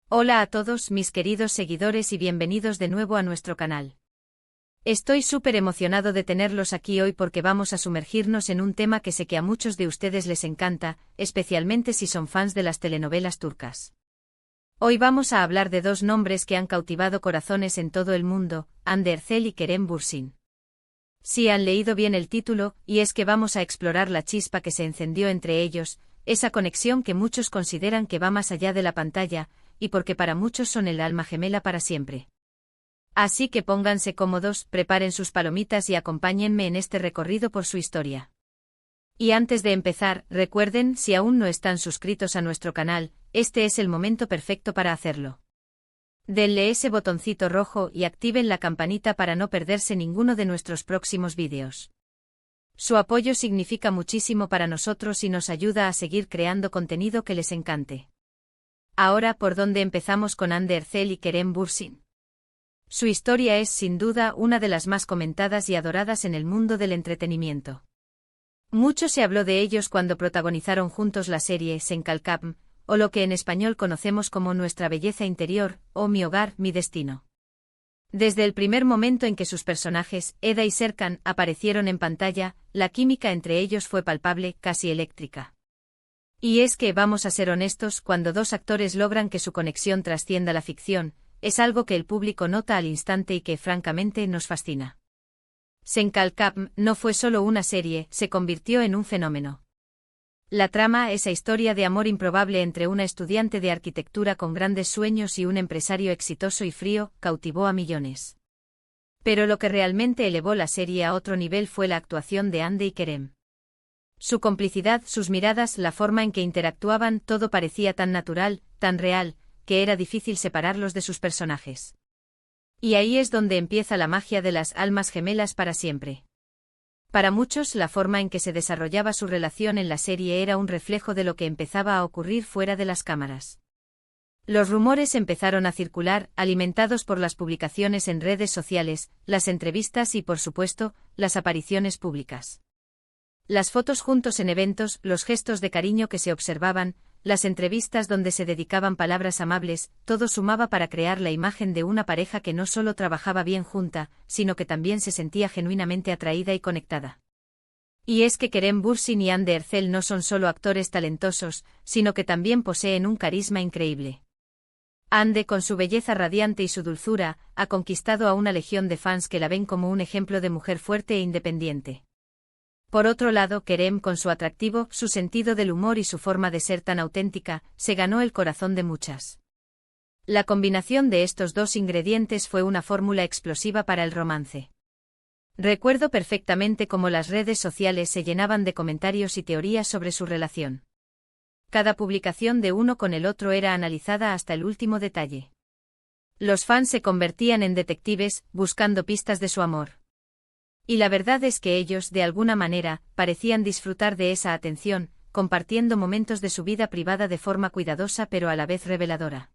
Hola a todos mis queridos seguidores y bienvenidos de nuevo a nuestro canal. Estoy súper emocionado de tenerlos aquí hoy porque vamos a sumergirnos en un tema que sé que a muchos de ustedes les encanta, especialmente si son fans de las telenovelas turcas. Hoy vamos a hablar de dos nombres que han cautivado corazones en todo el mundo, Hande Erçel y Kerem Bürsin. Sí han leído bien el título, y es que vamos a explorar la chispa que se encendió entre ellos, esa conexión que muchos consideran que va más allá de la pantalla, y porque para muchos son el alma gemela para siempre. Así que pónganse cómodos, preparen sus palomitas y acompáñenme en este recorrido por su historia. Y antes de empezar, recuerden, si aún no están suscritos a nuestro canal, este es el momento perfecto para hacerlo. Denle ese botoncito rojo y activen la campanita para no perderse ninguno de nuestros próximos vídeos. Su apoyo significa muchísimo para nosotros y nos ayuda a seguir creando contenido que les encante. Ahora, ¿por dónde empezamos con Hande Erçel y Kerem Bürsin? Su historia es, sin duda, una de las más comentadas y adoradas en el mundo del entretenimiento. Mucho se habló de ellos cuando protagonizaron juntos la serie Sen Kalkam, o lo que en español conocemos como Nuestra belleza interior, o Mi hogar, mi destino. Desde el primer momento en que sus personajes, Eda y Serkan, aparecieron en pantalla, la química entre ellos fue palpable, casi eléctrica. Y es que, vamos a ser honestos, cuando dos actores logran que su conexión trascienda la ficción, es algo que el público nota al instante y que, francamente, nos fascina. Sen Kalkam no fue solo una serie, se convirtió en un fenómeno. La trama, esa historia de amor improbable entre una estudiante de arquitectura con grandes sueños y un empresario exitoso y frío, cautivó a millones. Pero lo que realmente elevó la serie a otro nivel fue la actuación de Hande y Kerem. Su complicidad, sus miradas, la forma en que interactuaban, todo parecía tan natural, tan real, que era difícil separarlos de sus personajes. Y ahí es donde empieza la magia de las almas gemelas para siempre. Para muchos, la forma en que se desarrollaba su relación en la serie era un reflejo de lo que empezaba a ocurrir fuera de las cámaras. Los rumores empezaron a circular, alimentados por las publicaciones en redes sociales, las entrevistas y, por supuesto, las apariciones públicas. Las fotos juntos en eventos, los gestos de cariño que se observaban, las entrevistas donde se dedicaban palabras amables, todo sumaba para crear la imagen de una pareja que no solo trabajaba bien junta, sino que también se sentía genuinamente atraída y conectada. Y es que Kerem Bürsin y Hande Erçel no son solo actores talentosos, sino que también poseen un carisma increíble. Hande, con su belleza radiante y su dulzura, ha conquistado a una legión de fans que la ven como un ejemplo de mujer fuerte e independiente. Por otro lado, Kerem, con su atractivo, su sentido del humor y su forma de ser tan auténtica, se ganó el corazón de muchas. La combinación de estos dos ingredientes fue una fórmula explosiva para el romance. Recuerdo perfectamente cómo las redes sociales se llenaban de comentarios y teorías sobre su relación. Cada publicación de uno con el otro era analizada hasta el último detalle. Los fans se convertían en detectives, buscando pistas de su amor. Y la verdad es que ellos, de alguna manera, parecían disfrutar de esa atención, compartiendo momentos de su vida privada de forma cuidadosa pero a la vez reveladora.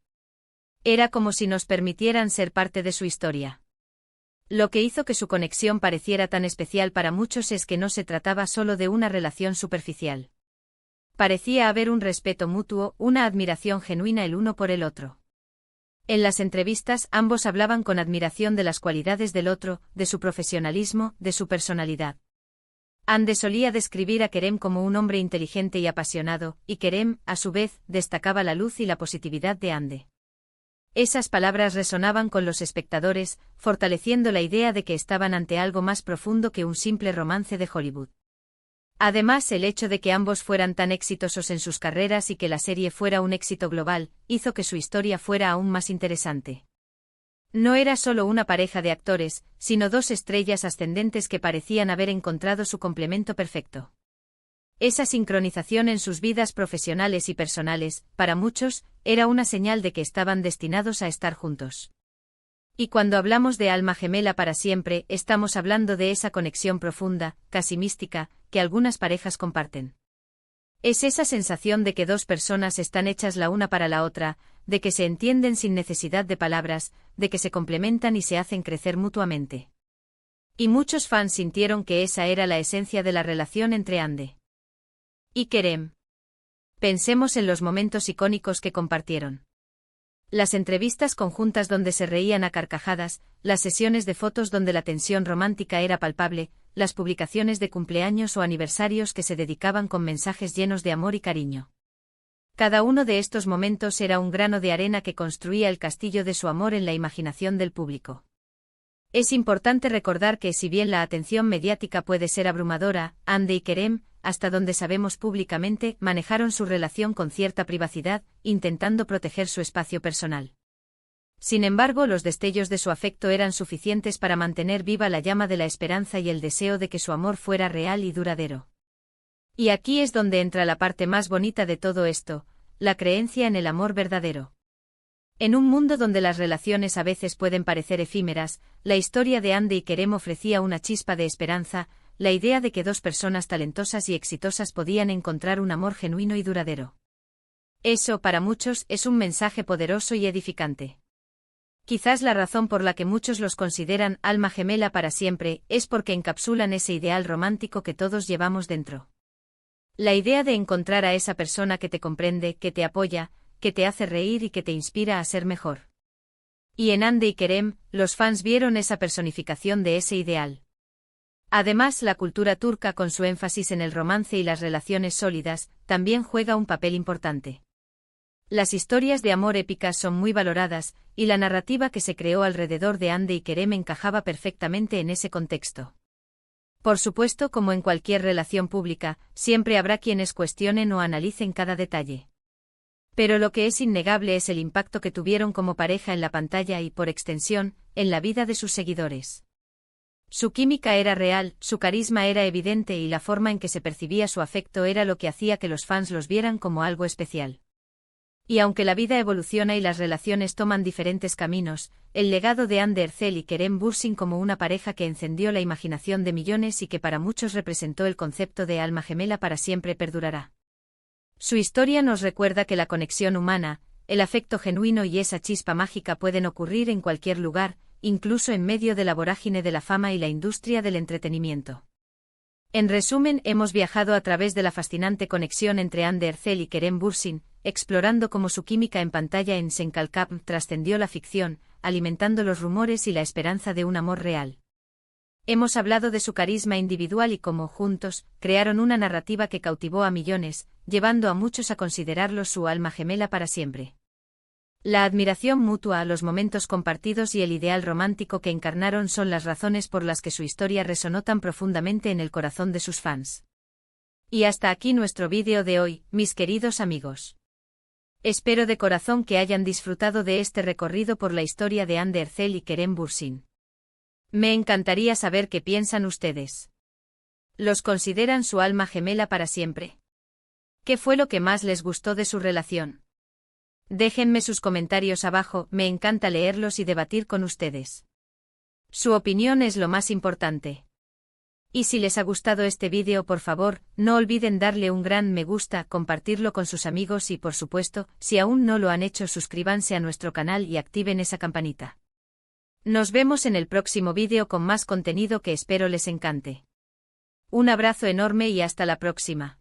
Era como si nos permitieran ser parte de su historia. Lo que hizo que su conexión pareciera tan especial para muchos es que no se trataba solo de una relación superficial. Parecía haber un respeto mutuo, una admiración genuina el uno por el otro. En las entrevistas, ambos hablaban con admiración de las cualidades del otro, de su profesionalismo, de su personalidad. Hande solía describir a Kerem como un hombre inteligente y apasionado, y Kerem, a su vez, destacaba la luz y la positividad de Hande. Esas palabras resonaban con los espectadores, fortaleciendo la idea de que estaban ante algo más profundo que un simple romance de Hollywood. Además, el hecho de que ambos fueran tan exitosos en sus carreras y que la serie fuera un éxito global, hizo que su historia fuera aún más interesante. No era solo una pareja de actores, sino dos estrellas ascendentes que parecían haber encontrado su complemento perfecto. Esa sincronización en sus vidas profesionales y personales, para muchos, era una señal de que estaban destinados a estar juntos. Y cuando hablamos de alma gemela para siempre, estamos hablando de esa conexión profunda, casi mística, que algunas parejas comparten. Es esa sensación de que dos personas están hechas la una para la otra, de que se entienden sin necesidad de palabras, de que se complementan y se hacen crecer mutuamente. Y muchos fans sintieron que esa era la esencia de la relación entre Hande y Kerem. Pensemos en los momentos icónicos que compartieron. Las entrevistas conjuntas donde se reían a carcajadas, las sesiones de fotos donde la tensión romántica era palpable, las publicaciones de cumpleaños o aniversarios que se dedicaban con mensajes llenos de amor y cariño. Cada uno de estos momentos era un grano de arena que construía el castillo de su amor en la imaginación del público. Es importante recordar que si bien la atención mediática puede ser abrumadora, Hande y Kerem, hasta donde sabemos públicamente, manejaron su relación con cierta privacidad, intentando proteger su espacio personal. Sin embargo, los destellos de su afecto eran suficientes para mantener viva la llama de la esperanza y el deseo de que su amor fuera real y duradero. Y aquí es donde entra la parte más bonita de todo esto, la creencia en el amor verdadero. En un mundo donde las relaciones a veces pueden parecer efímeras, la historia de Hande y Kerem ofrecía una chispa de esperanza, la idea de que dos personas talentosas y exitosas podían encontrar un amor genuino y duradero. Eso, para muchos, es un mensaje poderoso y edificante. Quizás la razón por la que muchos los consideran alma gemela para siempre es porque encapsulan ese ideal romántico que todos llevamos dentro. La idea de encontrar a esa persona que te comprende, que te apoya, que te hace reír y que te inspira a ser mejor. Y en Hande y Kerem, los fans vieron esa personificación de ese ideal. Además, la cultura turca, con su énfasis en el romance y las relaciones sólidas, también juega un papel importante. Las historias de amor épicas son muy valoradas, y la narrativa que se creó alrededor de Hande y Kerem encajaba perfectamente en ese contexto. Por supuesto, como en cualquier relación pública, siempre habrá quienes cuestionen o analicen cada detalle. Pero lo que es innegable es el impacto que tuvieron como pareja en la pantalla y, por extensión, en la vida de sus seguidores. Su química era real, su carisma era evidente y la forma en que se percibía su afecto era lo que hacía que los fans los vieran como algo especial. Y aunque la vida evoluciona y las relaciones toman diferentes caminos, el legado de Hande Erçel y Kerem Bürsin como una pareja que encendió la imaginación de millones y que para muchos representó el concepto de alma gemela para siempre perdurará. Su historia nos recuerda que la conexión humana, el afecto genuino y esa chispa mágica pueden ocurrir en cualquier lugar, incluso en medio de la vorágine de la fama y la industria del entretenimiento. En resumen, hemos viajado a través de la fascinante conexión entre Hande Erçel y Kerem Bürsin, explorando cómo su química en pantalla en Senkalkap trascendió la ficción, alimentando los rumores y la esperanza de un amor real. Hemos hablado de su carisma individual y cómo, juntos, crearon una narrativa que cautivó a millones, llevando a muchos a considerarlos su alma gemela para siempre. La admiración mutua, los momentos compartidos y el ideal romántico que encarnaron son las razones por las que su historia resonó tan profundamente en el corazón de sus fans. Y hasta aquí nuestro vídeo de hoy, mis queridos amigos. Espero de corazón que hayan disfrutado de este recorrido por la historia de Hande Erçel y Kerem Bürsin. Me encantaría saber qué piensan ustedes. ¿Los consideran su alma gemela para siempre? ¿Qué fue lo que más les gustó de su relación? Déjenme sus comentarios abajo, me encanta leerlos y debatir con ustedes. Su opinión es lo más importante. Y si les ha gustado este vídeo, por favor, no olviden darle un gran me gusta, compartirlo con sus amigos y, por supuesto, si aún no lo han hecho, suscríbanse a nuestro canal y activen esa campanita. Nos vemos en el próximo vídeo con más contenido que espero les encante. Un abrazo enorme y hasta la próxima.